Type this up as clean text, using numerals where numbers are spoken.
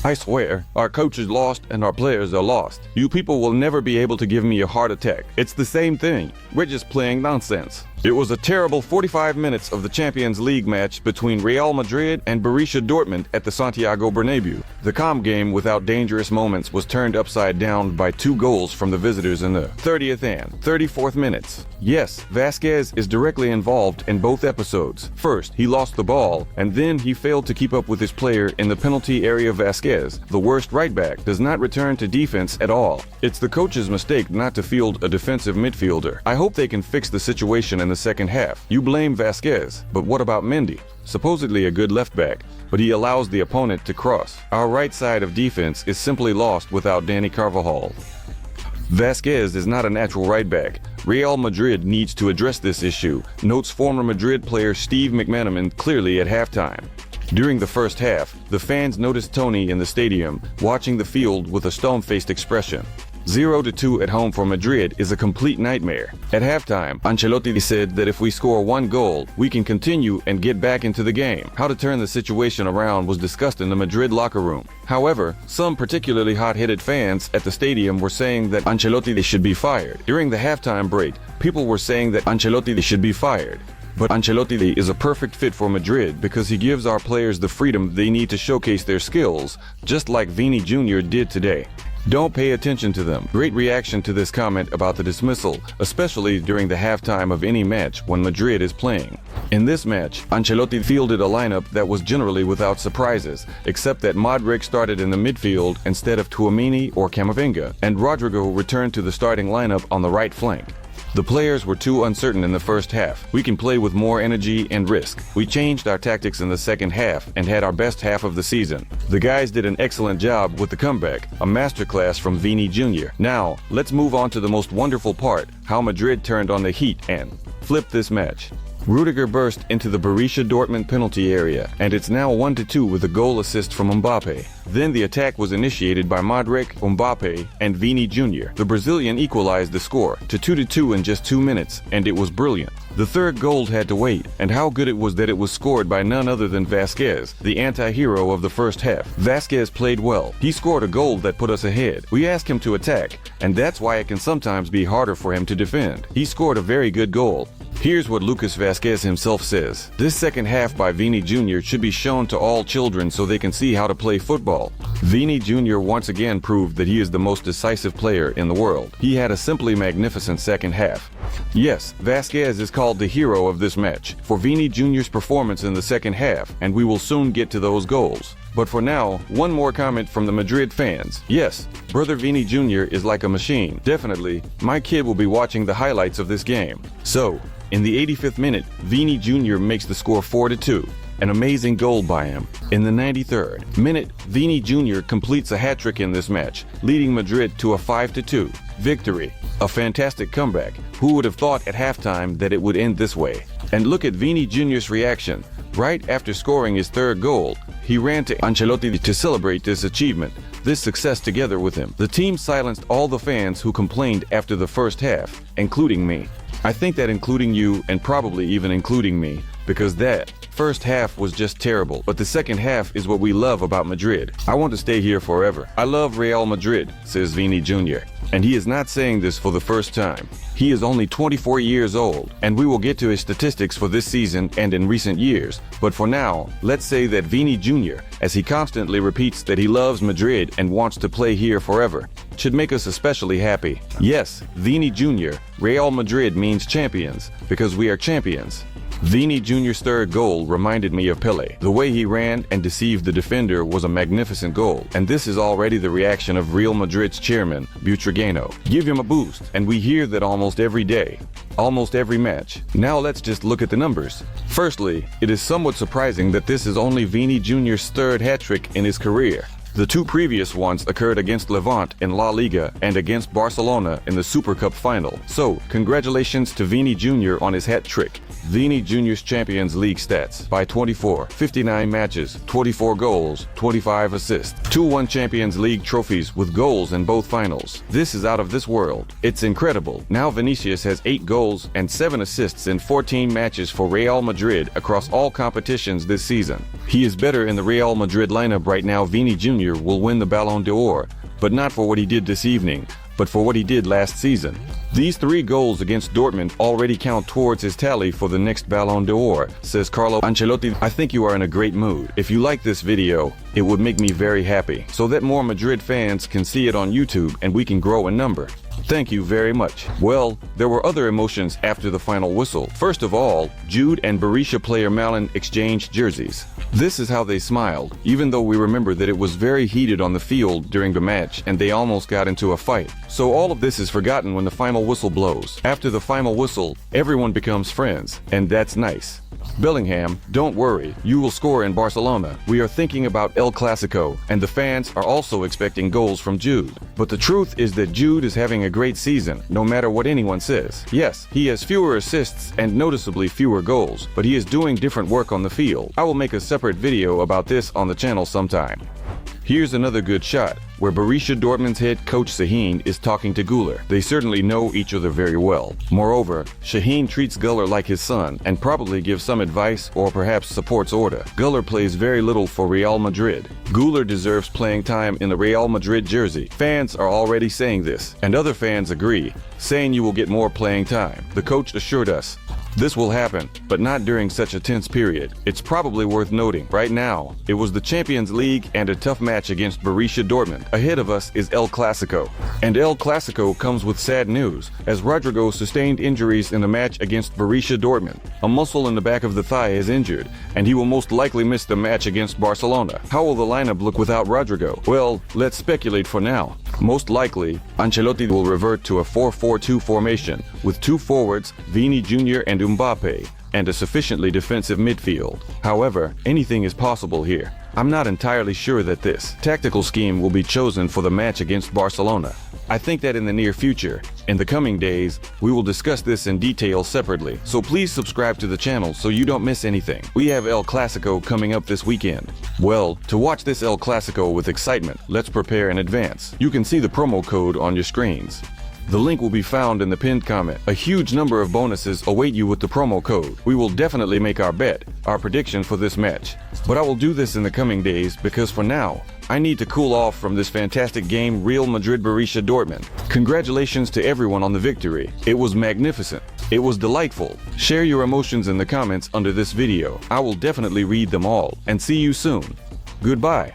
I swear, our coach is lost and our players are lost. You people will never be able to give me a heart attack. It's the same thing. We're just playing nonsense. It was a terrible 45 minutes of the Champions League match between Real Madrid and Borussia Dortmund at the Santiago Bernabeu. The calm game without dangerous moments was turned upside down by 2 goals from the visitors in the 30th and 34th minutes. Yes, Vasquez is directly involved in both episodes. First, he lost the ball, and then he failed to keep up with his player in the penalty area. Vasquez, the worst right back, does not return to defense at all. It's the coach's mistake not to field a defensive midfielder. I hope they can fix the situation in the second half. You blame Vasquez, but what about Mendy? Supposedly a good left back, but he allows the opponent to cross. Our right side of defense is simply lost without Dani Carvajal. Vasquez is not a natural right back. Real Madrid needs to address this issue, notes former Madrid player Steve McManaman clearly at halftime. During the first half, the fans noticed Tony in the stadium, watching the field with a stone-faced expression. 0-2 at home for Madrid is a complete nightmare. At halftime, Ancelotti said that if we score 1 goal, we can continue and get back into the game. How to turn the situation around was discussed in the Madrid locker room. However, some particularly hot-headed fans at the stadium were saying that Ancelotti should be fired. During the halftime break, people were saying that Ancelotti should be fired. But Ancelotti is a perfect fit for Madrid because he gives our players the freedom they need to showcase their skills, just like Vini Jr. did today. Don't pay attention to them. Great reaction to this comment about the dismissal, especially during the halftime of any match when Madrid is playing. In this match, Ancelotti fielded a lineup that was generally without surprises, except that Modric started in the midfield instead of Tchouaméni or Camavinga, and Rodrigo returned to the starting lineup on the right flank. The players were too uncertain in the first half. We can play with more energy and risk. We changed our tactics in the second half and had our best half of the season. The guys did an excellent job with the comeback, a masterclass from Vini Jr. Now, let's move on to the most wonderful part, how Madrid turned on the heat and flipped this match. Rudiger burst into the Borussia Dortmund penalty area, and it's now 1-2 with a goal assist from Mbappe. Then the attack was initiated by Modric, Mbappe, and Vini Jr. The Brazilian equalized the score to 2-2 in just 2 minutes, and it was brilliant. The third goal had to wait, and how good it was that it was scored by none other than Vasquez, the anti-hero of the first half. Vasquez played well. He scored a goal that put us ahead. We asked him to attack, and that's why it can sometimes be harder for him to defend. He scored a very good goal. Here's what Lucas Vasquez himself says. This second half by Vini Jr. should be shown to all children so they can see how to play football. Vini Jr. once again proved that he is the most decisive player in the world. He had a simply magnificent second half. Yes, Vasquez is called the hero of this match for Vini Jr.'s performance in the second half, and we will soon get to those goals. But for now, one more comment from the Madrid fans. Yes, brother Vini Jr. is like a machine. Definitely, my kid will be watching the highlights of this game. So, in the 85th minute, Vini Jr. makes the score 4-2. An amazing goal by him. In the 93rd minute, Vini Jr. completes a hat-trick in this match, leading Madrid to a 5-2 victory. A fantastic comeback. Who would have thought at halftime that it would end this way? And look at Vini Jr.'s reaction. Right after scoring his third goal, he ran to Ancelotti to celebrate this achievement, this success together with him. The team silenced all the fans who complained after the first half, including me. I think that including you and probably even including me, because that first half was just terrible, but the second half is what we love about Madrid. I want to stay here forever. I love Real Madrid, says Vini Jr. And he is not saying this for the first time. He is only 24 years old, and we will get to his statistics for this season and in recent years. But for now, let's say that Vini Jr., as he constantly repeats that he loves Madrid and wants to play here forever, should make us especially happy. Yes, Vini Jr., Real Madrid means champions, because we are champions. Vini Jr.'s third goal reminded me of Pelé. The way he ran and deceived the defender was a magnificent goal, and this is already the reaction of Real Madrid's chairman, Butragueño. Give him a boost, and we hear that almost every day, almost every match. Now let's just look at the numbers. Firstly, it is somewhat surprising that this is only Vini Jr.'s third hat-trick in his career. The 2 previous ones occurred against Levante in La Liga and against Barcelona in the Super Cup final. So, congratulations to Vini Jr. on his hat-trick. Vini Jr.'s Champions League stats: by 24, 59 matches, 24 goals, 25 assists. 2 won Champions League trophies with goals in both finals. This is out of this world. It's incredible. Now Vinicius has 8 goals and 7 assists in 14 matches for Real Madrid across all competitions this season. He is better in the Real Madrid lineup right now. Vini Jr. Jr. will win the Ballon d'Or, but not for what he did this evening, but for what he did last season. These 3 goals against Dortmund already count towards his tally for the next Ballon d'Or, says Carlo Ancelotti. I think you are in a great mood. If you like this video, it would make me very happy, so that more Madrid fans can see it on YouTube and we can grow in number. Thank you very much. Well, there were other emotions after the final whistle. First of all, Jude and Borussia player Malin exchanged jerseys. This is how they smiled, even though we remember that it was very heated on the field during the match and they almost got into a fight. So all of this is forgotten when the final whistle blows. After the final whistle, everyone becomes friends, and that's nice. Bellingham, don't worry, you will score in Barcelona. We are thinking about El Clasico, and the fans are also expecting goals from Jude. But the truth is that Jude is having a great season, no matter what anyone says. Yes, he has fewer assists and noticeably fewer goals, but he is doing different work on the field. I will make a separate video about this on the channel sometime. Here's another good shot, where Borussia Dortmund's head coach Şahin is talking to Güler. They certainly know each other very well. Moreover, Şahin treats Güler like his son and probably gives some advice or perhaps supports order. Güler plays very little for Real Madrid. Güler deserves playing time in the Real Madrid jersey. Fans are already saying this, and other fans agree, saying you will get more playing time. The coach assured us, this will happen, but not during such a tense period. It's probably worth noting, right now, it was the Champions League and a tough match against Borussia Dortmund. Ahead of us is El Clasico. And El Clasico comes with sad news, as Rodrigo sustained injuries in the match against Borussia Dortmund. A muscle in the back of the thigh is injured, and he will most likely miss the match against Barcelona. How will the lineup look without Rodrigo? Well, let's speculate for now. Most likely, Ancelotti will revert to a 4-4-2 formation, with 2 forwards, Vini Jr. and Mbappe, and a sufficiently defensive midfield. However, anything is possible here. I'm not entirely sure that this tactical scheme will be chosen for the match against Barcelona. I think that in the near future, in the coming days, we will discuss this in detail separately, so please subscribe to the channel so you don't miss anything. We have El Clasico coming up this weekend. Well, to watch this El Clasico with excitement, let's prepare in advance. You can see the promo code on your screens. The link will be found in the pinned comment. A huge number of bonuses await you with the promo code. We will definitely make our bet, our prediction for this match. But I will do this in the coming days because for now, I need to cool off from this fantastic game Real Madrid Borussia Dortmund. Congratulations to everyone on the victory. It was magnificent. It was delightful. Share your emotions in the comments under this video. I will definitely read them all. And see you soon. Goodbye.